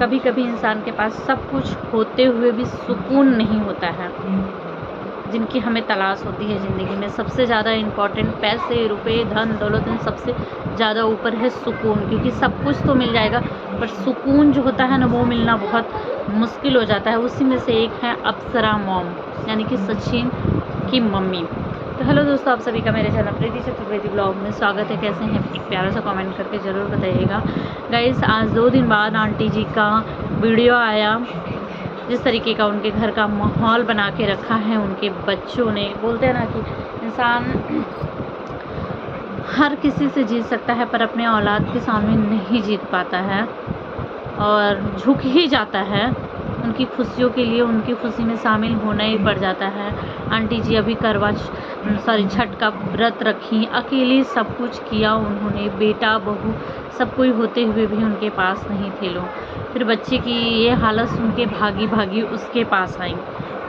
कभी कभी इंसान के पास सब कुछ होते हुए भी सुकून नहीं होता है, जिनकी हमें तलाश होती है ज़िंदगी में। सबसे ज़्यादा इम्पॉर्टेंट पैसे, रुपए, धन दौलत, इन सबसे ज़्यादा ऊपर है सुकून, क्योंकि सब कुछ तो मिल जाएगा पर सुकून जो होता है ना, वो मिलना बहुत मुश्किल हो जाता है। उसी में से एक है अप्सरा मॉम, यानी कि सचिन की मम्मी। तो हेलो दोस्तों, आप सभी का मेरे चैनल प्रीति चतुर्वेदी ब्लॉग में स्वागत है। कैसे हैं? एक प्यारा सा कमेंट करके ज़रूर बताइएगा। गाइस, आज 2 दिन बाद आंटी जी का वीडियो आया, जिस तरीके का उनके घर का माहौल बना के रखा है उनके बच्चों ने। बोलते हैं ना कि इंसान हर किसी से जीत सकता है पर अपने औलाद के सामने नहीं जीत पाता है और झुक ही जाता है। उनकी खुशियों के लिए उनकी खुशी में शामिल होना ही पड़ जाता है। आंटी जी अभी छठ का व्रत रखी, अकेले सब कुछ किया उन्होंने, बेटा बहू सब कोई होते हुए भी उनके पास नहीं थे लोग। फिर बच्चे की ये हालत सुन के भागी भागी उसके पास आई।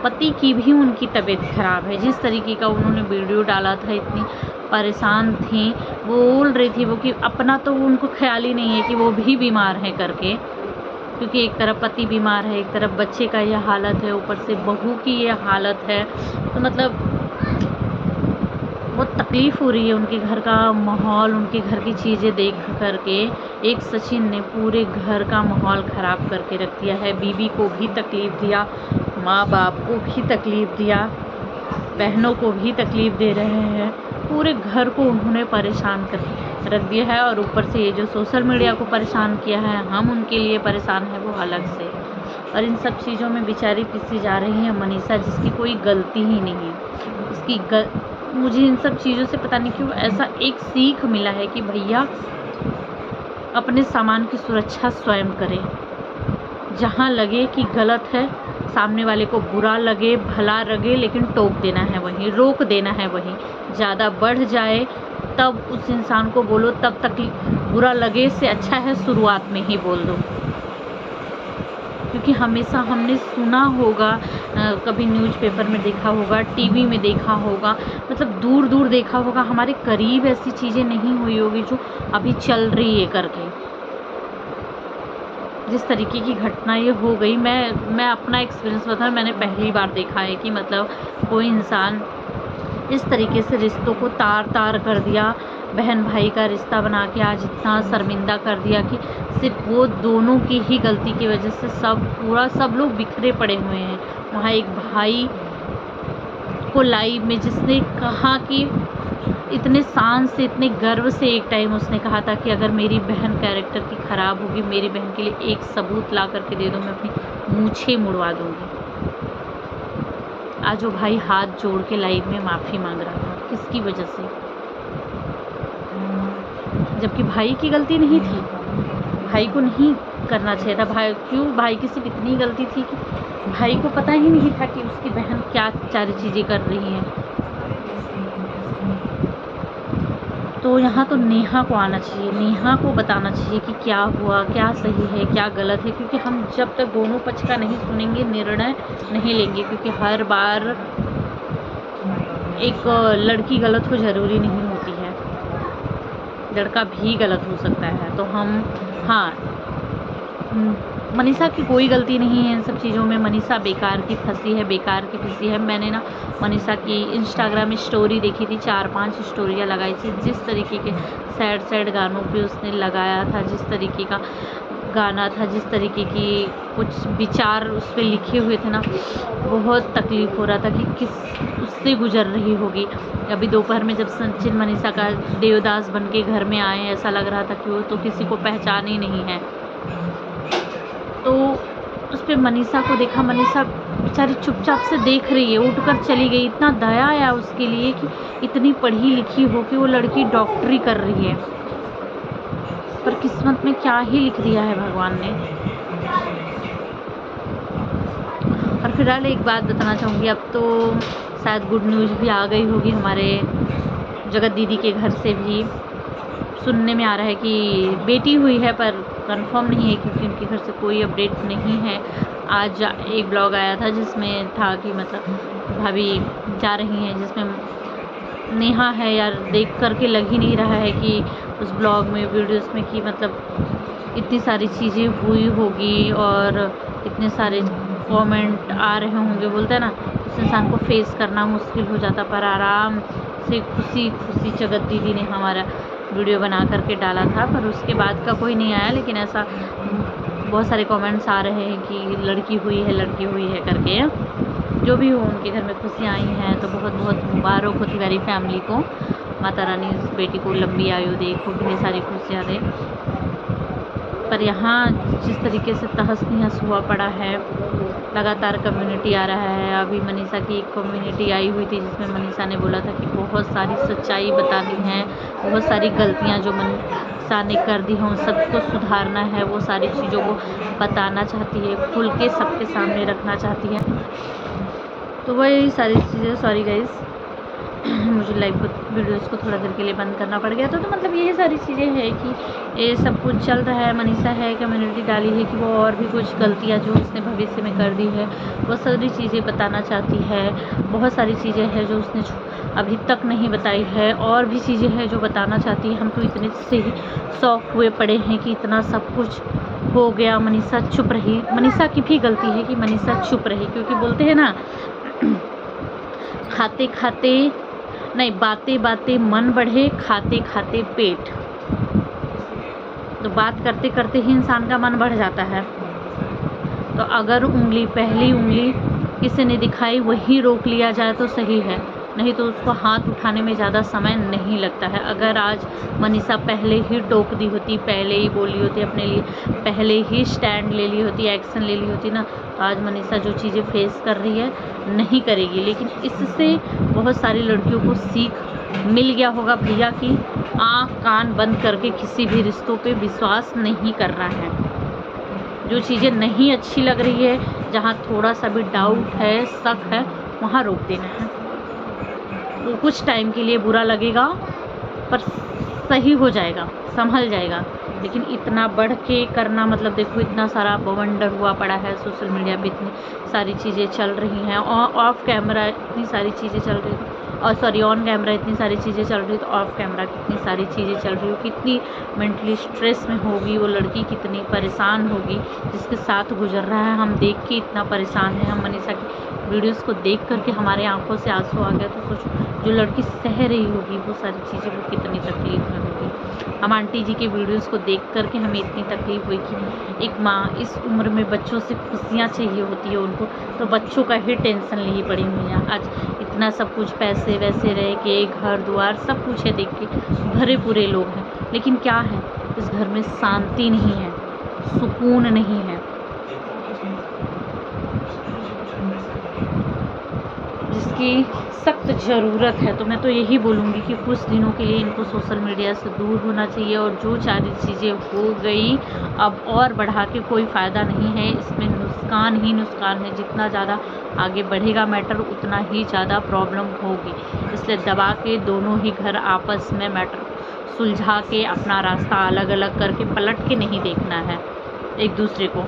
पति की भी उनकी तबीयत खराब है। जिस तरीके का उन्होंने वीडियो डाला था, इतनी परेशान थी, वो बोल रही थी वो कि अपना तो उनको ख्याल ही नहीं है कि वो भी बीमार है करके, क्योंकि एक तरफ पति बीमार है, एक तरफ बच्चे का यह हालत है, ऊपर से बहू की ये हालत है। तो मतलब बहुत तकलीफ़ हो रही है। उनके घर का माहौल, उनके घर की चीज़ें देख कर के एक सचिन ने पूरे घर का माहौल ख़राब करके रख दिया है। बीवी को भी तकलीफ़ दिया, माँ बाप को भी तकलीफ़ दिया, बहनों को भी तकलीफ़ दे रहे हैं। पूरे घर को उन्होंने परेशान कर रख दिया है। और ऊपर से ये जो सोशल मीडिया को परेशान किया है, हम उनके लिए परेशान हैं वो अलग से। और इन सब चीज़ों में बेचारी पिसी जा रही है मनीषा, जिसकी कोई गलती ही नहीं है। मुझे इन सब चीज़ों से पता नहीं क्यों ऐसा एक सीख मिला है कि भैया अपने सामान की सुरक्षा स्वयं करें। जहाँ लगे कि गलत है, सामने वाले को बुरा लगे भला लगे, लेकिन टोक देना है वहीं, रोक देना है वहीं। ज़्यादा बढ़ जाए तब उस इंसान को बोलो, तब तक बुरा लगे से अच्छा है शुरुआत में ही बोल दो। क्योंकि हमेशा हमने सुना होगा, कभी न्यूज़पेपर में देखा होगा, टीवी में देखा होगा, मतलब दूर दूर देखा होगा, हमारे करीब ऐसी चीज़ें नहीं हुई होगी जो अभी चल रही है करके। जिस तरीके की घटना ये हो गई, मैं अपना एक्सपीरियंस बताऊँ, मैंने पहली बार देखा है कि मतलब कोई इंसान इस तरीके से रिश्तों को तार कर दिया। बहन भाई का रिश्ता बना के आज इतना शर्मिंदा कर दिया कि सिर्फ वो दोनों की ही गलती की वजह से सब लोग बिखरे पड़े हुए हैं। वहाँ एक भाई को लाइव में जिसने कहा कि इतने शान से, इतने गर्व से, एक टाइम उसने कहा था कि अगर मेरी बहन कैरेक्टर की ख़राब होगी, मेरी बहन के लिए एक सबूत ला करके दे दो, मैं अपनी मूछें मुड़वा दूँगी। आज वो भाई हाथ जोड़ के लाइव में माफ़ी मांग रहा था। किसकी वजह से? जबकि भाई की गलती नहीं थी, भाई को नहीं करना चाहिए था। भाई की सिर्फ इतनी गलती थी कि भाई को पता ही नहीं था कि उसकी बहन क्या सारी चीज़ें कर रही हैं। तो यहाँ तो नेहा को आना चाहिए, नेहा को बताना चाहिए कि क्या हुआ, क्या सही है, क्या गलत है। क्योंकि हम जब तक दोनों पक्ष का नहीं सुनेंगे, निर्णय नहीं लेंगे। क्योंकि हर बार एक लड़की गलत हो ज़रूरी नहीं होती है, लड़का भी गलत हो सकता है। तो मनीषा की कोई गलती नहीं है इन सब चीज़ों में। मनीषा बेकार की फंसी है, बेकार की फंसी है। मैंने ना मनीषा की इंस्टाग्राम में स्टोरी देखी थी, 4-5 स्टोरियाँ लगाई थी। जिस तरीके के सैड गानों पे उसने लगाया था, जिस तरीके का गाना था, जिस तरीके की कुछ विचार उस पर लिखे हुए थे ना, बहुत तकलीफ़ हो रहा था कि किस उससे गुजर रही होगी। अभी दोपहर में जब सचिन मनीषा का देवदास बन के घर में आए, ऐसा लग रहा था कि वो तो किसी को पहचान ही नहीं है। तो उस पर मनीषा को देखा, मनीषा बेचारी चुपचाप से देख रही है, उठकर चली गई। इतना दया आया उसके लिए कि इतनी पढ़ी लिखी हो कि वो लड़की डॉक्टरी कर रही है, पर किस्मत में क्या ही लिख दिया है भगवान ने। और फिलहाल एक बात बताना चाहूँगी, अब तो शायद गुड न्यूज़ भी आ गई होगी हमारे जगत दीदी के घर से भी। सुनने में आ रहा है कि बेटी हुई है, पर कंफर्म नहीं है क्योंकि उनके घर से कोई अपडेट नहीं है। आज एक ब्लॉग आया था जिसमें था कि मतलब भाभी जा रही हैं, जिसमें नेहा है। यार देख करके लग ही नहीं रहा है कि उस ब्लॉग में, वीडियोस में कि मतलब इतनी सारी चीज़ें हुई होगी और इतने सारे कमेंट आ रहे होंगे, बोलते हैं ना, उस इंसान को फेस करना मुश्किल हो जाता। पर आराम से खुशी खुशी जगत दीदी ने हमारा वीडियो बना करके डाला था, पर उसके बाद का कोई नहीं आया। लेकिन ऐसा बहुत सारे कमेंट्स आ रहे हैं कि लड़की हुई है करके। जो भी हो, उनके घर में खुशियाँ आई हैं तो बहुत बहुत मुबारक हो तिवारी फैमिली को। माता रानी उस बेटी को लंबी आयु दे, खूब ढेर सारी खुशियाँ दे। पर यहाँ जिस तरीके से तहस नहस हुआ पड़ा है, लगातार कम्युनिटी आ रहा है। अभी मनीषा की एक कम्युनिटी आई हुई थी जिसमें मनीषा ने बोला था कि बहुत सारी सच्चाई बतानी है, बहुत सारी गलतियाँ जो मनीषा ने कर दी हैं उन सबको सुधारना है। वो सारी चीज़ों को बताना चाहती है, खुल के सबके सामने रखना चाहती है। तो वही सारी चीज़ें, सॉरी गाइस मुझे लाइव वीडियोज़ को थोड़ा देर के लिए बंद करना पड़ गया। तो मतलब यही सारी चीज़ें हैं कि ये सब कुछ चल रहा है। मनीषा है कम्युनिटी डाली है कि वो और भी कुछ गलतियाँ जो उसने भविष्य में कर दी है वो सारी चीज़ें बताना चाहती है। बहुत सारी चीज़ें हैं जो उसने अभी तक नहीं बताई है, और भी चीज़ें हैं जो बताना चाहती है। हम तो इतने से ही शौक हुए पड़े हैं कि इतना सब कुछ हो गया, मनीषा चुप रही। मनीषा की भी गलती है कि मनीषा चुप रही, क्योंकि बोलते हैं ना खाते खाते नहीं, बातें बातें मन बढ़े, खाते खाते पेट। तो बात करते करते ही इंसान का मन बढ़ जाता है। तो अगर पहली उंगली किसी ने दिखाई वही रोक लिया जाए तो सही है, नहीं तो उसको हाथ उठाने में ज़्यादा समय नहीं लगता है। अगर आज मनीषा पहले ही टोक दी होती, पहले ही बोली होती, अपने लिए पहले ही स्टैंड ले ली होती, एक्शन ले ली होती ना, तो आज मनीषा जो चीज़ें फेस कर रही है नहीं करेगी। लेकिन इससे बहुत सारी लड़कियों को सीख मिल गया होगा भैया कि आँख कान बंद करके किसी भी रिश्तों पे विश्वास नहीं करना है। जो चीज़ें नहीं अच्छी लग रही है, जहाँ थोड़ा सा भी डाउट है, शक है, वहाँ रोक देना है। वो कुछ टाइम के लिए बुरा लगेगा पर सही हो जाएगा, संभल जाएगा। लेकिन इतना बढ़ के करना, मतलब देखो इतना सारा बवंडर हुआ पड़ा है सोशल मीडिया पे, इतनी सारी चीज़ें चल रही हैं, ऑफ कैमरा इतनी सारी चीज़ें चल रही थी, और सॉरी ऑन कैमरा इतनी सारी चीज़ें चल रही, तो ऑफ कैमरा कितनी सारी चीज़ें चल रही हो। कितनी मेंटली स्ट्रेस में होगी वो लड़की, कितनी परेशान होगी जिसके साथ गुजर रहा है। हम देख के इतना परेशान है, हम मनीषा की वीडियोस को देख करके हमारे आंखों से आंसू आ गया। तो सोचो जो लड़की सह रही होगी वो सारी चीज़ें, वो कितनी तकलीफ में होगी। हम आंटी जी के वीडियोस को देख करके हमें इतनी तकलीफ़ हुई कि एक माँ इस उम्र में बच्चों से खुशियाँ चाहिए होती है उनको, तो बच्चों का ही टेंशन ली पड़ी हुई है। आज इतना सब कुछ पैसे वैसे रह के, घर द्वार सब कुछ है, देख के भरे पूरे लोग हैं, लेकिन क्या है, इस घर में शांति नहीं है, सुकून नहीं है, जिसकी सख्त ज़रूरत है। तो मैं तो यही बोलूँगी कि कुछ दिनों के लिए इनको सोशल मीडिया से दूर होना चाहिए, और जो सारी चीज़ें हो गई अब और बढ़ा के कोई फ़ायदा नहीं है, इसमें नुकसान ही नुकसान है। जितना ज़्यादा आगे बढ़ेगा मैटर उतना ही ज़्यादा प्रॉब्लम होगी। इसलिए दबा के दोनों ही घर आपस में मैटर सुलझा के अपना रास्ता अलग अलग करके पलट के नहीं देखना है एक दूसरे को,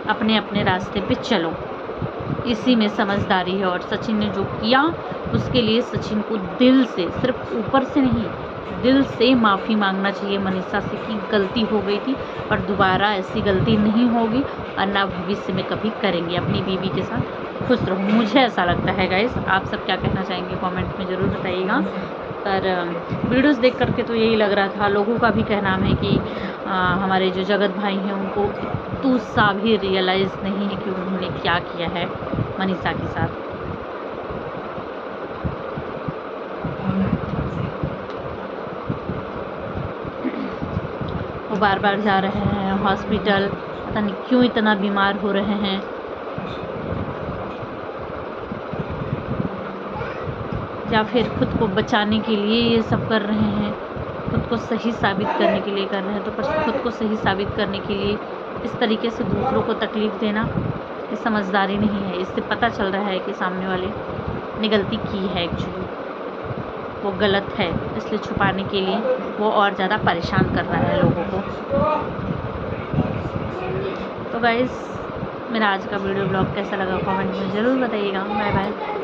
अपने अपने रास्ते पे चलो, इसी में समझदारी है। और सचिन ने जो किया उसके लिए सचिन को दिल से, सिर्फ ऊपर से नहीं, दिल से माफ़ी मांगना चाहिए मनीषा से कि गलती हो गई थी, पर दोबारा ऐसी गलती नहीं होगी और ना भविष्य में कभी करेंगे। अपनी बीवी के साथ खुश रहो, मुझे ऐसा लगता है गाइस। आप सब क्या कहना चाहेंगे कमेंट में ज़रूर बताइएगा। पर वीडियोस देख करके तो यही लग रहा था, लोगों का भी कहना है कि हमारे जो जगत भाई हैं उनको तू सा भी रियलाइज़ नहीं है कि उन्होंने क्या किया है मनीषा के साथ। वो बार बार जा रहे हैं हॉस्पिटल, पता नहीं क्यों इतना बीमार हो रहे हैं। या फिर खुद को बचाने के लिए ये सब कर रहे हैं, खुद को सही साबित करने के लिए कर रहे हैं। तो पर खुद को सही साबित करने के लिए इस तरीके से दूसरों को तकलीफ़ देना ये समझदारी नहीं है। इससे पता चल रहा है कि सामने वाले ने गलती की है, एक्चुअली वो गलत है, इसलिए छुपाने के लिए वो और ज़्यादा परेशान कर रहा है लोगों को। तो गाइस मेरा आज का वीडियो ब्लॉग कैसा लगा कमेंट में ज़रूर बताइएगा। Bye bye.